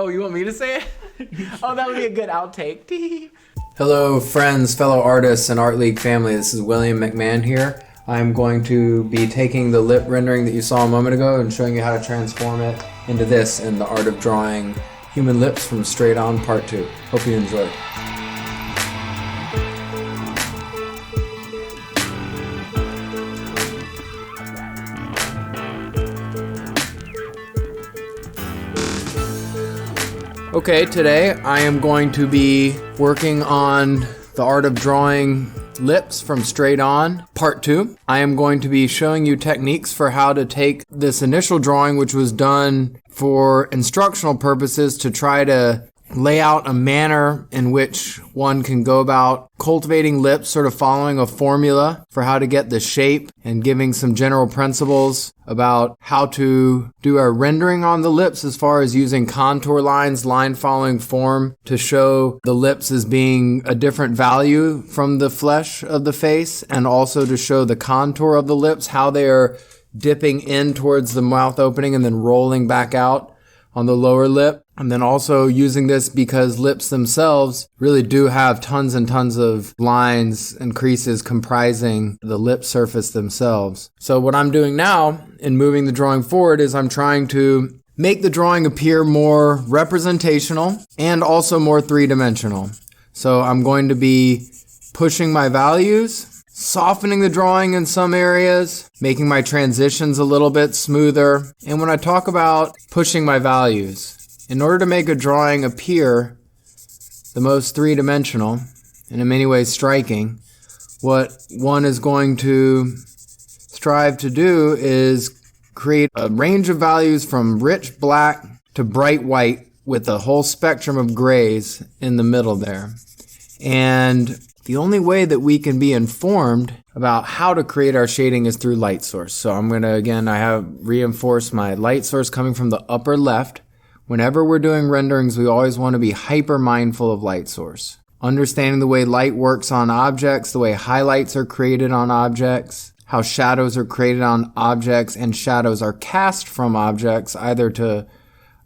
Oh, you want me to say it? Oh, that would be a good outtake. Hello, friends, fellow artists, and Art League family. This is William McMahon here. I'm going to be taking the lip rendering that you saw a moment ago and showing you how to transform it into this in the art of drawing human lips from Straight On Part 2. Hope you enjoy it. Okay, today I am going to be working on the art of drawing lips from Straight On, Part 2. I am going to be showing you techniques for how to take this initial drawing, which was done for instructional purposes, to try to lay out a manner in which one can go about cultivating lips, sort of following a formula for how to get the shape and giving some general principles about how to do our rendering on the lips as far as using contour lines, line following form to show the lips as being a different value from the flesh of the face, and also to show the contour of the lips, how they are dipping in towards the mouth opening and then rolling back out on the lower lip. And then also using this because lips themselves really do have tons and tons of lines and creases comprising the lip surface themselves. So what I'm doing now in moving the drawing forward is I'm trying to make the drawing appear more representational and also more three-dimensional. So I'm going to be pushing my values, softening the drawing in some areas, making my transitions a little bit smoother. And when I talk about pushing my values, in order to make a drawing appear the most three-dimensional, and in many ways striking, what one is going to strive to do is create a range of values from rich black to bright white with a whole spectrum of grays in the middle there. And the only way that we can be informed about how to create our shading is through light source. So I'm going to, again, I have reinforced my light source coming from the upper left. Whenever we're doing renderings, we always want to be hyper mindful of light source. Understanding the way light works on objects, the way highlights are created on objects, how shadows are created on objects, and shadows are cast from objects, either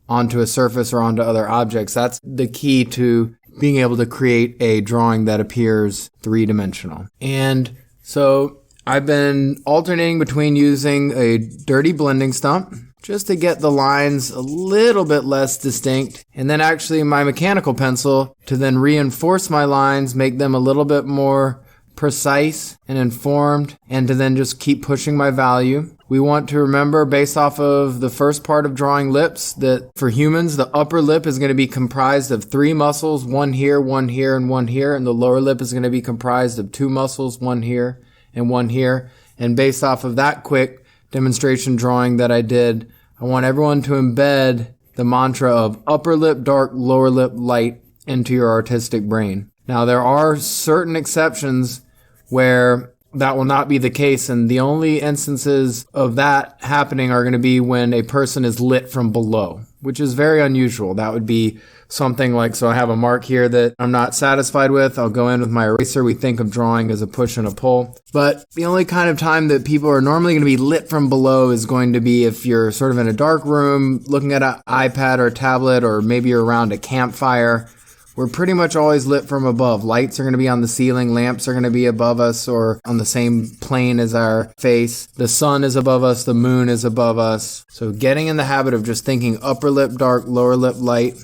onto a surface or onto other objects. That's the key to being able to create a drawing that appears three-dimensional. And so I've been alternating between using a dirty blending stump, just to get the lines a little bit less distinct, and then actually my mechanical pencil to then reinforce my lines, make them a little bit more precise and informed, and to then just keep pushing my value. We want to remember, based off of the first part of drawing lips, that for humans, the upper lip is going to be comprised of 3 muscles, one here, and one here, and the lower lip is going to be comprised of 2 muscles, one here and one here. And based off of that quick demonstration drawing that I did, I want everyone to embed the mantra of upper lip dark, lower lip light into your artistic brain. Now, there are certain exceptions where that will not be the case, and the only instances of that happening are going to be when a person is lit from below, which is very unusual. That would be something like, so I have a mark here that I'm not satisfied with. I'll go in with my eraser. We think of drawing as a push and a pull. But the only kind of time that people are normally going to be lit from below is going to be if you're sort of in a dark room looking at an iPad or a tablet, or maybe you're around a campfire. We're pretty much always lit from above. Lights are going to be on the ceiling. Lamps are going to be above us or on the same plane as our face. The sun is above us. The moon is above us. So getting in the habit of just thinking upper lip dark, lower lip light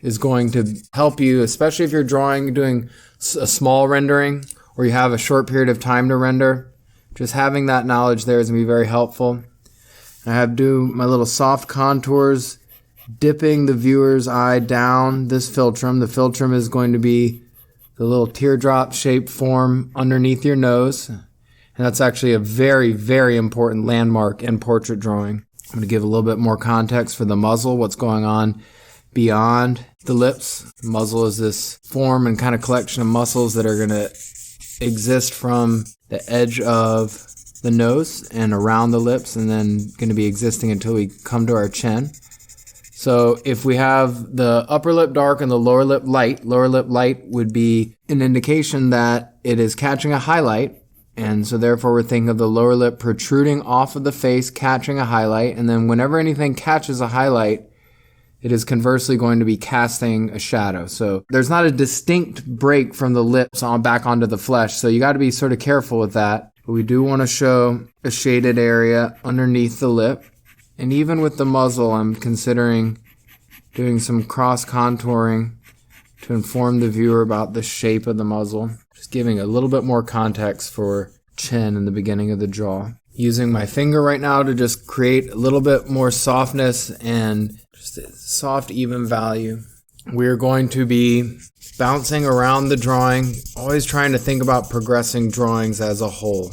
is going to help you, especially if you're doing a small rendering or you have a short period of time to render. Just having that knowledge there is going to be very helpful. I have to do my little soft contours, dipping the viewer's eye down this philtrum. The philtrum is going to be the little teardrop shaped form underneath your nose. And that's actually a very, very important landmark in portrait drawing. I'm going to give a little bit more context for the muzzle, what's going on beyond the lips. The muzzle is this form and kind of collection of muscles that are going to exist from the edge of the nose and around the lips, and then going to be existing until we come to our chin. So if we have the upper lip dark and the lower lip light would be an indication that it is catching a highlight. And so therefore we're thinking of the lower lip protruding off of the face, catching a highlight. And then whenever anything catches a highlight, it is conversely going to be casting a shadow. So there's not a distinct break from the lips on back onto the flesh. So you got to be sort of careful with that. But we do want to show a shaded area underneath the lip. And even with the muzzle, I'm considering doing some cross contouring to inform the viewer about the shape of the muzzle. Just giving a little bit more context for chin in the beginning of the jaw. Using my finger right now to just create a little bit more softness and just a soft, even value. We're going to be bouncing around the drawing, always trying to think about progressing drawings as a whole,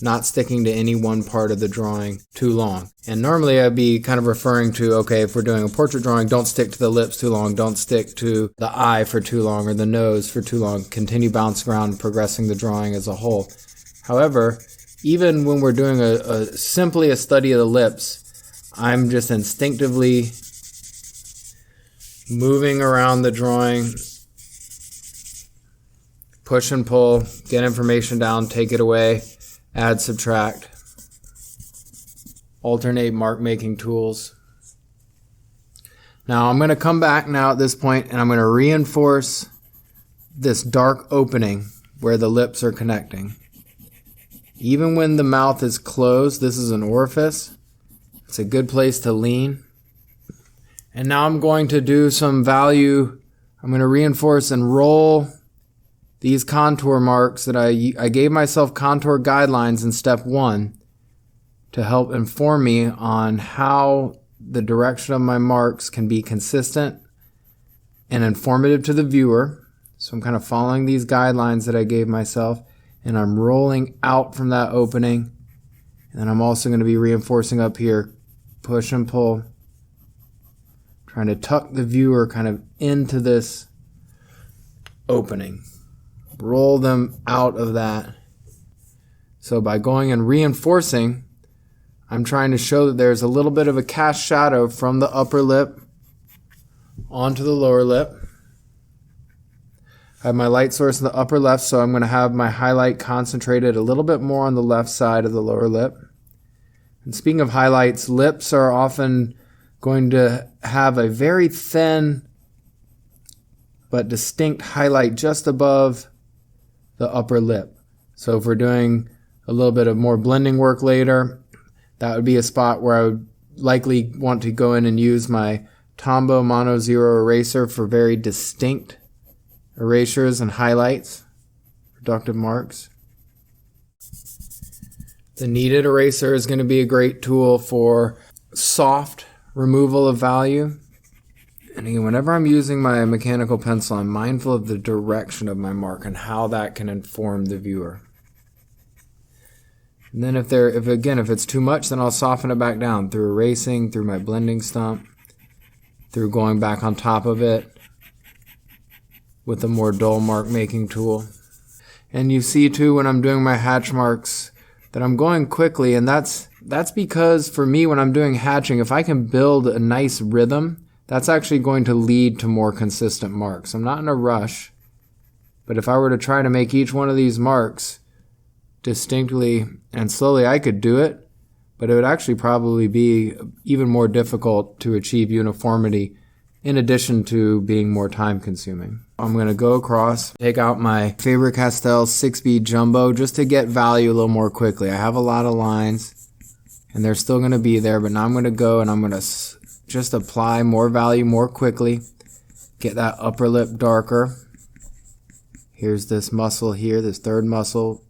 not sticking to any one part of the drawing too long. And normally I'd be kind of referring to, okay, if we're doing a portrait drawing, don't stick to the lips too long, don't stick to the eye for too long or the nose for too long. Continue bouncing around and progressing the drawing as a whole. However, even when we're doing simply a study of the lips, I'm just instinctively moving around the drawing, push and pull, get information down, take it away, add, subtract, alternate mark making tools. Now I'm going to come back now at this point and I'm going to reinforce this dark opening where the lips are connecting. Even when the mouth is closed, this is an orifice. It's a good place to lean. And now I'm going to do some value. I'm going to reinforce and roll these contour marks that I gave myself contour guidelines in step 1 to help inform me on how the direction of my marks can be consistent and informative to the viewer. So I'm kind of following these guidelines that I gave myself. And I'm rolling out from that opening. And then I'm also going to be reinforcing up here, push and pull, trying to tuck the viewer kind of into this opening. Roll them out of that. So by going and reinforcing, I'm trying to show that there's a little bit of a cast shadow from the upper lip onto the lower lip. I have my light source in the upper left, so I'm going to have my highlight concentrated a little bit more on the left side of the lower lip. And speaking of highlights, lips are often going to have a very thin but distinct highlight just above the upper lip. So if we're doing a little bit of more blending work later, that would be a spot where I would likely want to go in and use my Tombow Mono Zero eraser for very distinct erasures and highlights, reductive marks. The kneaded eraser is going to be a great tool for soft removal of value. And again, whenever I'm using my mechanical pencil, I'm mindful of the direction of my mark and how that can inform the viewer. And then if it's too much, then I'll soften it back down through erasing, through my blending stump, through going back on top of it with a more dull mark making tool. And you see too when I'm doing my hatch marks that I'm going quickly, and that's because for me when I'm doing hatching, if I can build a nice rhythm, that's actually going to lead to more consistent marks. I'm not in a rush, but if I were to try to make each one of these marks distinctly and slowly, I could do it, but it would actually probably be even more difficult to achieve uniformity in addition to being more time consuming. I'm going to go across, take out my Faber-Castell 6B Jumbo just to get value a little more quickly. I have a lot of lines and they're still going to be there, but now I'm going to go and I'm going to just apply more value more quickly, get that upper lip darker. Here's this muscle here, this third muscle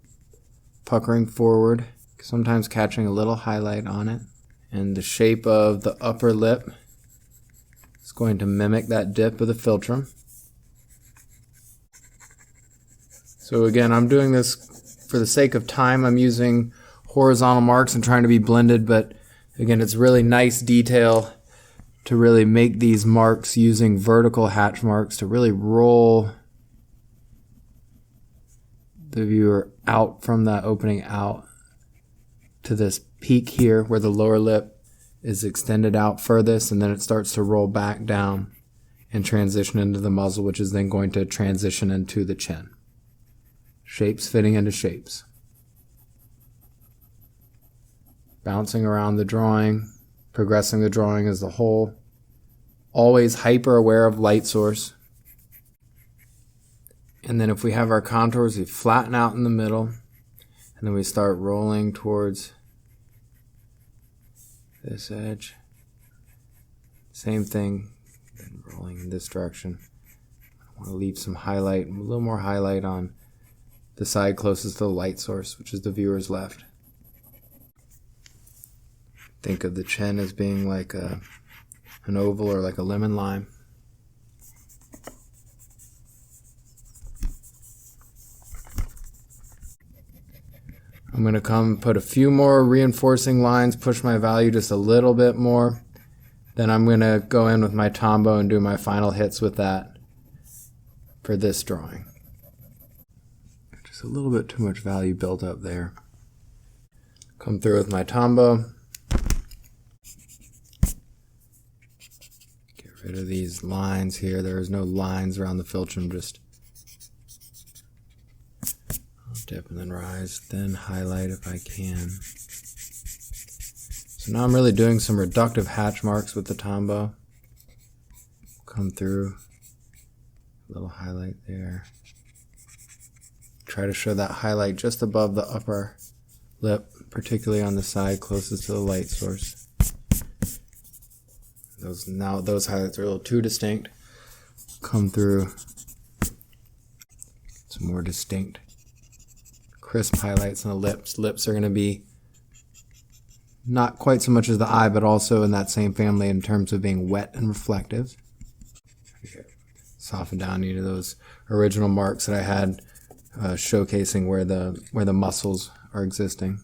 puckering forward, sometimes catching a little highlight on it. And the shape of the upper lip is going to mimic that dip of the philtrum. So again, I'm doing this for the sake of time. I'm using horizontal marks and trying to be blended, but again, it's really nice detail to really make these marks using vertical hatch marks to really roll the viewer out from that opening out to this peak here where the lower lip is extended out furthest, and then it starts to roll back down and transition into the muzzle, which is then going to transition into the chin. Shapes fitting into shapes. Bouncing around the drawing, progressing the drawing as a whole, always hyper aware of light source. And then if we have our contours, we flatten out in the middle, and then we start rolling towards this edge. Same thing, then rolling in this direction. I want to leave some highlight, a little more highlight on the side closest to the light source, which is the viewer's left. Think of the chin as being like an oval or like a lemon lime. I'm going to come put a few more reinforcing lines, push my value just a little bit more. Then I'm going to go in with my Tombow and do my final hits with that for this drawing. Just a little bit too much value built up there. Come through with my Tombow. Get rid of these lines here. There is no lines around the Filcham, just dip and then rise, then highlight if I can. So now I'm really doing some reductive hatch marks with the Tombow. Come through, a little highlight there. Try to show that highlight just above the upper lip, particularly on the side closest to the light source. Those highlights are a little too distinct. Come through, some more distinct crisp highlights on the lips. Lips are going to be not quite so much as the eye, but also in that same family in terms of being wet and reflective. Soften down into those original marks that I had showcasing where the muscles are existing.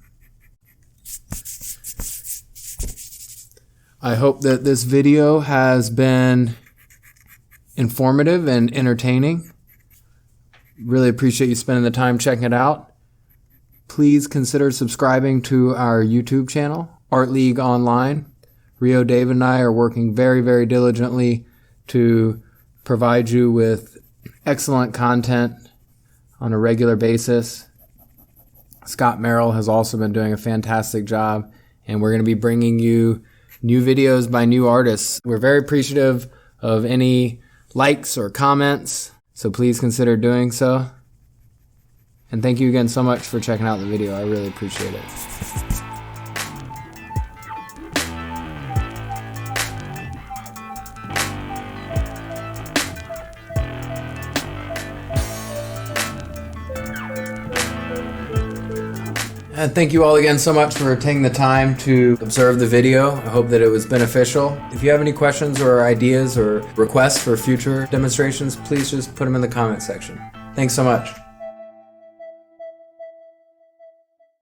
I hope that this video has been informative and entertaining. Really appreciate you spending the time checking it out. Please consider subscribing to our YouTube channel, Art League Online. Rio, David, and I are working very, very diligently to provide you with excellent content on a regular basis. Scott Merrill has also been doing a fantastic job, and we're going to be bringing you new videos by new artists. We're very appreciative of any likes or comments, so please consider doing so. And thank you again so much for checking out the video. I really appreciate it. And thank you all again so much for taking the time to observe the video. I hope that it was beneficial. If you have any questions or ideas or requests for future demonstrations, please just put them in the comment section. Thanks so much.